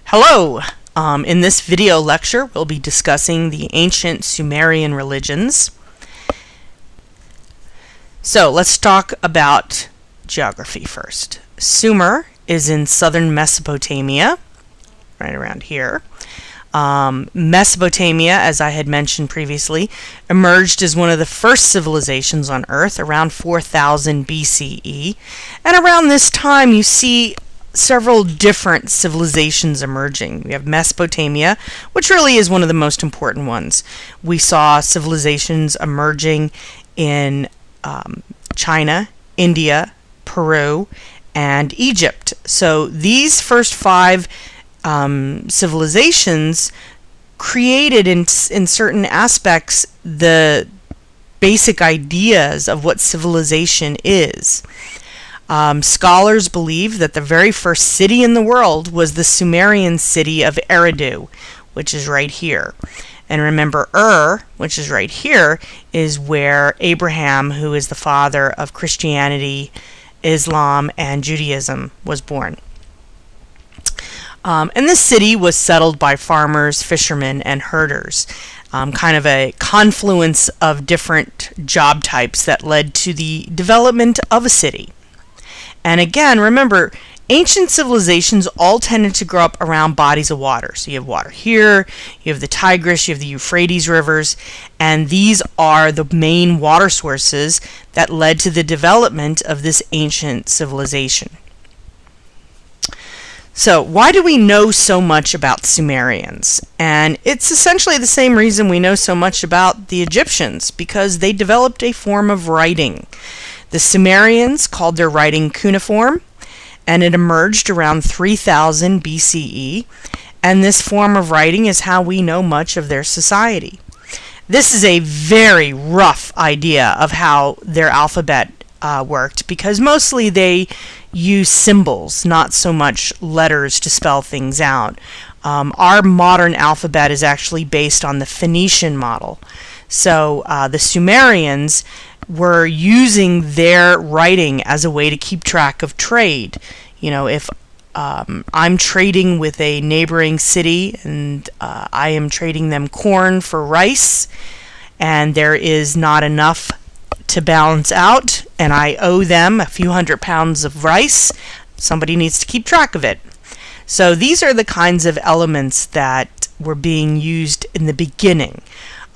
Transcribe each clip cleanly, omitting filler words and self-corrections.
Hello! In this video lecture, we'll be discussing the ancient Sumerian religions. So let's talk about geography first. Sumer is in southern Mesopotamia, right around here. Mesopotamia, as I had mentioned previously, emerged as one of the first civilizations on Earth around 4000 BCE. And around this time, you see several different civilizations emerging. We have Mesopotamia, which really is one of the most important ones. We saw civilizations emerging in China, India, Peru, and Egypt. So these first five civilizations created in certain aspects the basic ideas of what civilization is. Scholars believe that the very first city in the world was the Sumerian city of Eridu, which is right here. And remember, which is right here, is where Abraham, who is the father of Christianity, Islam, and Judaism, was born. And this city was settled by farmers, fishermen, and herders. Kind of a confluence of different job types that led to the development of a city. And again, remember, ancient civilizations all tended to grow up around bodies of water. So you have water here, you have the Tigris, you have the Euphrates rivers, and these are the main water sources that led to the development of this ancient civilization. So why do we know so much about Sumerians? And it's essentially the same reason we know so much about the Egyptians, because they developed a form of writing. The Sumerians called their writing cuneiform, and it emerged around 3000 BCE, and this form of writing is how we know much of their society. This is a very rough idea of how their alphabet worked, because mostly they use symbols, not so much letters to spell things out. Our modern alphabet is actually based on the Phoenician model. So the Sumerians were using their writing as a way to keep track of trade. You know, if I'm trading with a neighboring city and I am trading them corn for rice, and there is not enough to balance out, and I owe them a few hundred pounds of rice, somebody needs to keep track of it. So these are the kinds of elements that were being used in the beginning.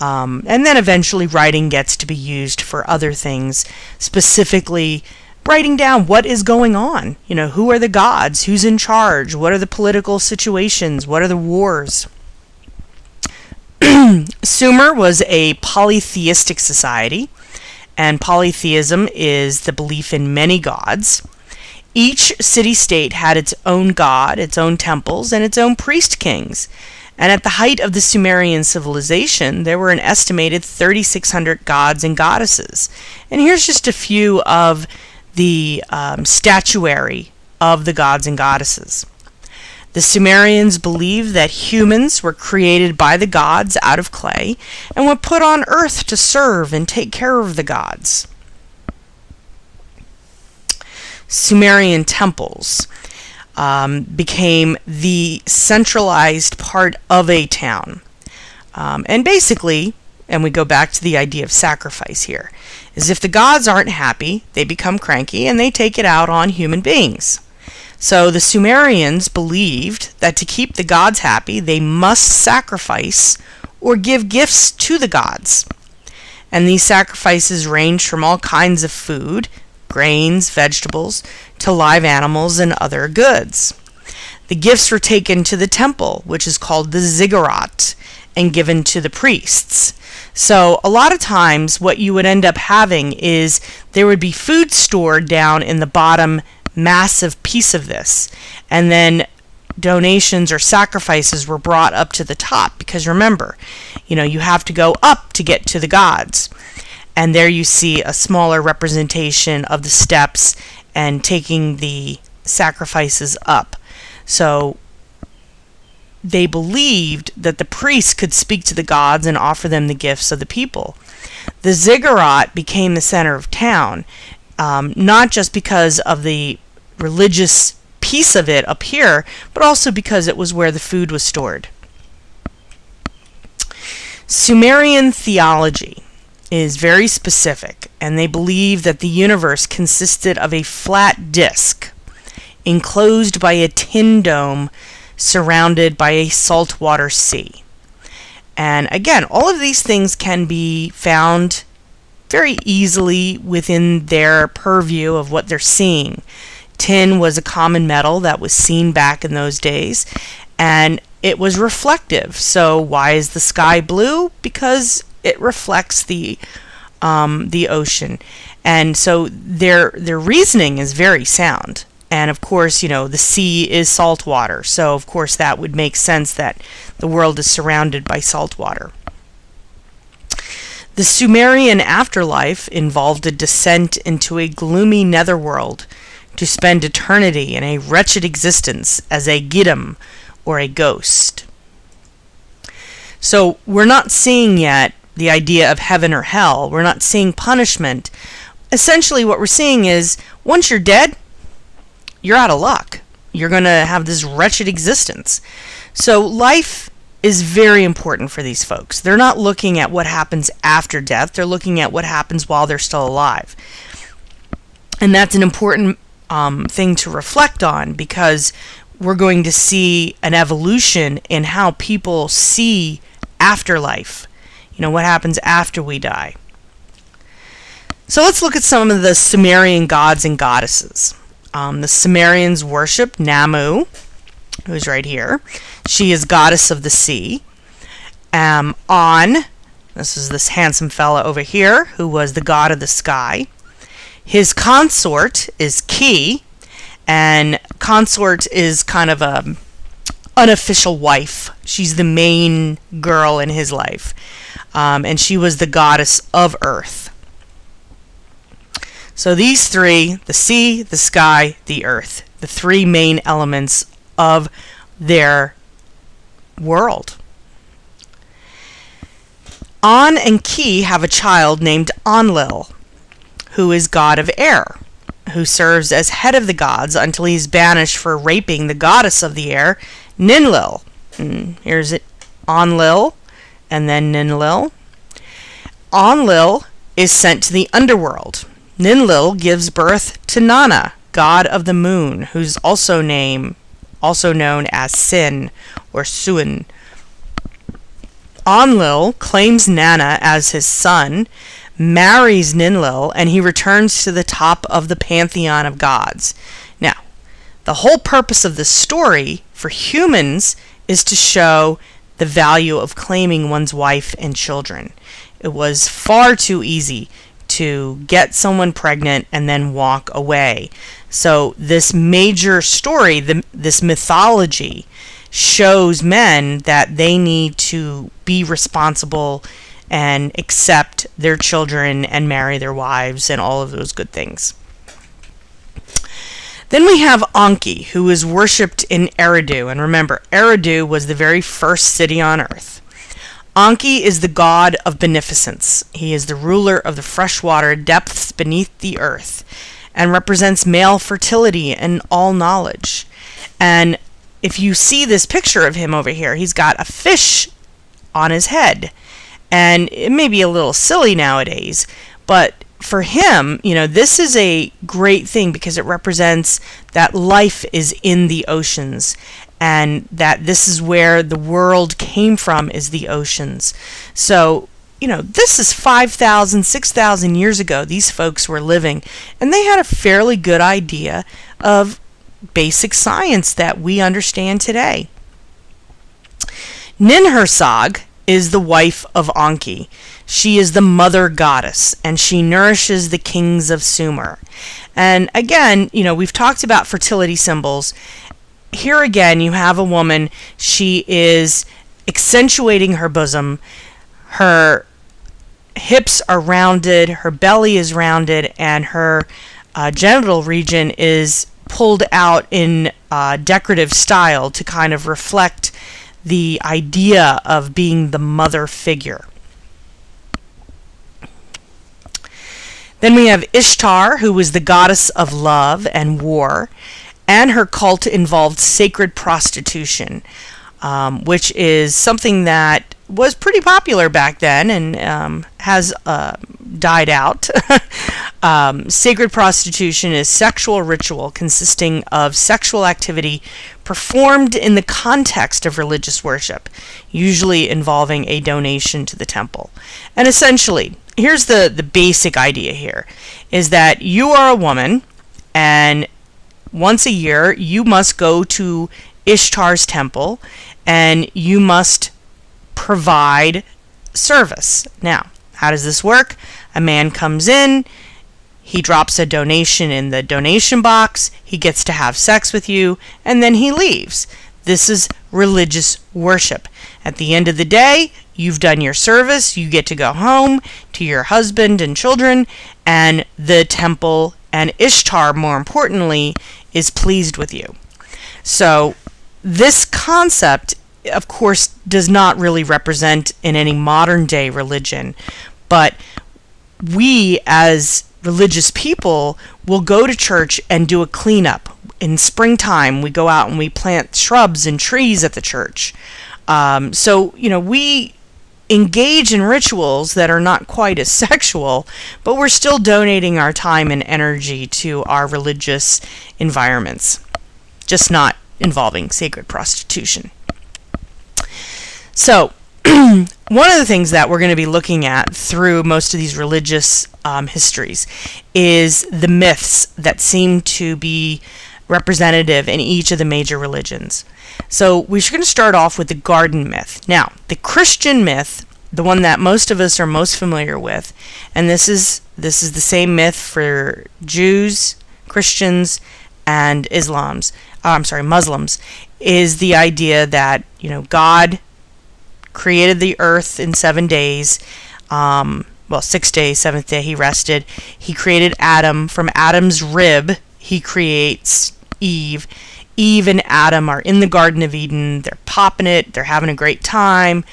And then eventually writing gets to be used for other things, specifically writing down what is going on. You know, who are the gods? Who's in charge? What are the political situations? What are the wars? Sumer was a polytheistic society, and polytheism is the belief in many gods. Each city-state had its own god, its own temples, and its own priest kings. And at the height of the Sumerian civilization, there were an estimated 3,600 gods and goddesses. And here's just a few of the statuary of the gods and goddesses. The Sumerians believed that humans were created by the gods out of clay and were put on earth to serve and take care of the gods. Sumerian temples became the centralized part of a town. And basically, and we go back to the idea of sacrifice here, is if the gods aren't happy, they become cranky and they take it out on human beings. So the Sumerians believed that to keep the gods happy, they must sacrifice or give gifts to the gods. And these sacrifices ranged from all kinds of food, grains, vegetables, to live animals and other goods. The gifts were taken to the temple, which is called the ziggurat, and given to the priests. So a lot of times what you would end up having is there would be food stored down in the bottom massive piece of this, and then donations or sacrifices were brought up to the top, because remember, you know, you have to go up to get to the gods. And there you see a smaller representation of the steps and taking the sacrifices up. So they believed that the priests could speak to the gods and offer them the gifts of the people. The ziggurat became the center of town, not just because of the religious piece of it up here, but also because it was where the food was stored. Sumerian theology is very specific, and they believe that the universe consisted of a flat disk enclosed by a tin dome surrounded by a saltwater sea. And again, all of these things can be found very easily within their purview of what they're seeing. Tin was a common metal that was seen back in those days, and it was reflective. So why is the sky blue? Because it reflects the ocean. And so their reasoning is very sound. And of course, the sea is salt water. So of course that would make sense that the world is surrounded by salt water. The Sumerian afterlife involved a descent into a gloomy netherworld to spend eternity in a wretched existence as a Gidam, or a ghost. So we're not seeing yet the idea of heaven or hell. We're not seeing punishment. Essentially what we're seeing is, once you're dead, you're out of luck. You're going to have this wretched existence. So life is very important for these folks. They're not looking at what happens after death. They're looking at what happens while they're still alive. And that's an important thing to reflect on, because we're going to see an evolution in how people see afterlife. What happens after we die. So let's look at some of the Sumerian gods and goddesses. The Sumerians worship Namu, who's right here. She is goddess of the sea. On, this is this handsome fella over here, who was the god of the sky. His consort is Ki, and consort is kind of a unofficial wife. She's the main girl in his life, and she was the goddess of earth. So these three, the sea, the sky, the earth, the three main elements of their world. On and Ki have a child named Enlil, who is god of air, who serves as head of the gods until he's banished for raping the goddess of the air, Ninlil. Here's it, Enlil, and then Ninlil. Enlil is sent to the underworld. Ninlil gives birth to Nana, god of the moon, who's also known as Sin or Suin. Enlil claims Nana as his son, marries Ninlil, and he returns to the top of the pantheon of gods. Now, the whole purpose of this story for humans is to show the value of claiming one's wife and children. It was far too easy to get someone pregnant and then walk away. So this major story, this mythology, shows men that they need to be responsible and accept their children and marry their wives and all of those good things. Then we have Enki, who is worshipped in Eridu. And remember, Eridu was the very first city on earth. Enki is the god of beneficence. He is the ruler of the freshwater depths beneath the earth and represents male fertility and all knowledge. And if you see this picture of him over here, he's got a fish on his head. And it may be a little silly nowadays, but for him, this is a great thing because it represents that life is in the oceans and that this is where the world came from, is the oceans. So, this is 5,000, 6,000 years ago these folks were living, and they had a fairly good idea of basic science that we understand today. Ninhursag is the wife of Enki. She is the mother goddess, and she nourishes the kings of Sumer. And again, we've talked about fertility symbols. Here again, you have a woman. She is accentuating her bosom. Her hips are rounded, her belly is rounded, and her genital region is pulled out in decorative style to kind of reflect the idea of being the mother figure. Then we have Ishtar, who was the goddess of love and war, and her cult involved sacred prostitution, which is something that was pretty popular back then and has died out. Sacred prostitution is sexual ritual consisting of sexual activity performed in the context of religious worship, usually involving a donation to the temple. And essentially, here's the basic idea here, is that you are a woman, and once a year you must go to Ishtar's temple, and you must provide service. Now, how does this work? A man comes in, he drops a donation in the donation box, he gets to have sex with you, and then he leaves. This is religious worship. At the end of the day, you've done your service, you get to go home to your husband and children, and the temple and Ishtar, more importantly, is pleased with you. So, this concept, of course, does not really represent in any modern day religion, but we as religious people will go to church and do a cleanup. In springtime, we go out and we plant shrubs and trees at the church. So, we engage in rituals that are not quite as sexual, but we're still donating our time and energy to our religious environments, just not involving sacred prostitution. So, one of the things that we're going to be looking at through most of these religious histories is the myths that seem to be representative in each of the major religions. So we're going to start off with the garden myth. Now, the Christian myth, the one that most of us are most familiar with, and this is the same myth for Jews, Christians, and Muslims, is the idea that, God created the earth in 7 days. 6 days, seventh day he rested. He created Adam. From Adam's rib, he creates Eve. Eve and Adam are in the Garden of Eden. They're popping it. They're having a great time.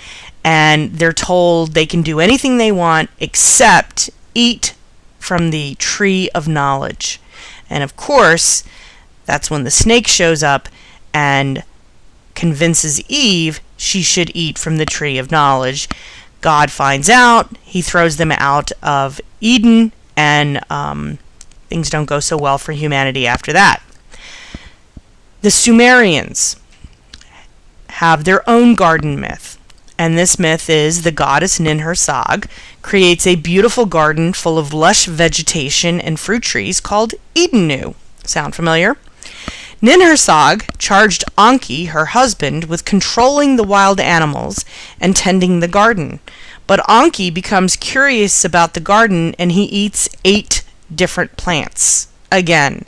And they're told they can do anything they want except eat from the tree of knowledge. And of course, that's when the snake shows up and convinces Eve she should eat from the tree of knowledge. God finds out, he throws them out of Eden, and things don't go so well for humanity after that. The Sumerians have their own garden myth, and this myth is the goddess Ninhursag creates a beautiful garden full of lush vegetation and fruit trees called Edenu. Sound familiar? Ninhursag charged Anki, her husband, with controlling the wild animals and tending the garden. But Anki becomes curious about the garden and he eats 8 different plants. Again,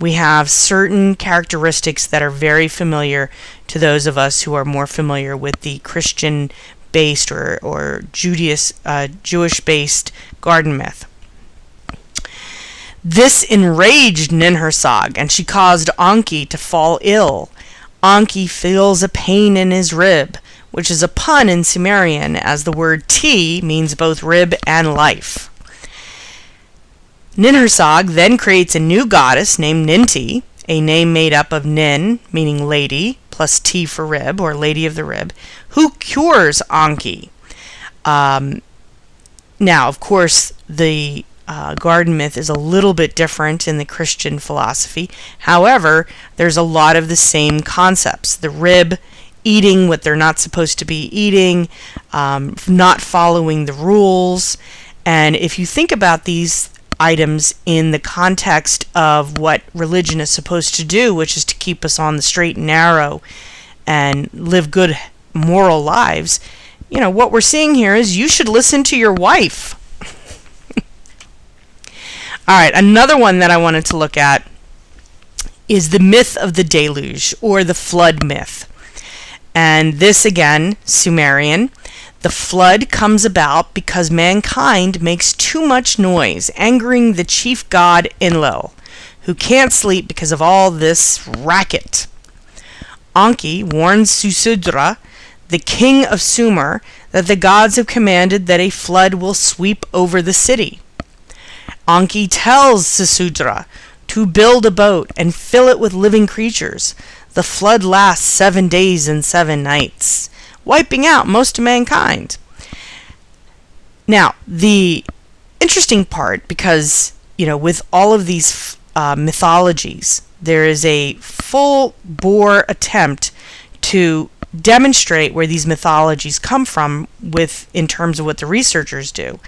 we have certain characteristics that are very familiar to those of us who are more familiar with the Christian-based or Jewish-based garden myth. This enraged Ninhursag, and she caused Anki to fall ill. Anki feels a pain in his rib, which is a pun in Sumerian, as the word ti means both rib and life. Ninhursag then creates a new goddess named Ninti, a name made up of Nin, meaning lady, plus ti for rib, or lady of the rib, who cures Anki. Now, of course, the garden myth is a little bit different in the Christian philosophy. However, there's a lot of the same concepts. The rib, eating what they're not supposed to be eating, not following the rules. And if you think about these items in the context of what religion is supposed to do, which is to keep us on the straight and narrow and live good moral lives, what we're seeing here is you should listen to your wife. All right, another one that I wanted to look at is the myth of the deluge, or the flood myth. And this, again, Sumerian. The flood comes about because mankind makes too much noise, angering the chief god Enlil, who can't sleep because of all this racket. Anki warns Susudra, the king of Sumer, that the gods have commanded that a flood will sweep over the city. Anki tells Susudra to to build a boat and fill it with living creatures. The flood lasts 7 days and 7 nights, wiping out most of mankind. Now, the interesting part, because, with all of these mythologies, there is a full-bore attempt to demonstrate where these mythologies come from in terms of what the researchers do.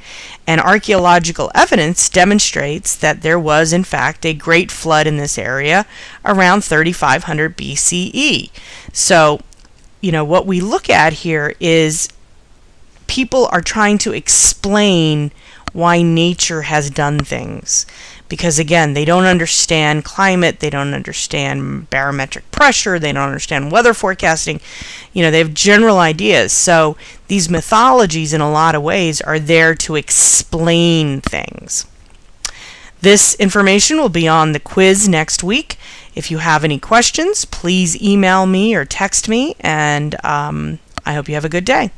And archaeological evidence demonstrates that there was, in fact, a great flood in this area around 3500 BCE. So, what we look at here is people are trying to explain why nature has done things. Because again, they don't understand climate, they don't understand barometric pressure, they don't understand weather forecasting. They have general ideas. So these mythologies, in a lot of ways, are there to explain things. This information will be on the quiz next week. If you have any questions, please email me or text me, and I hope you have a good day.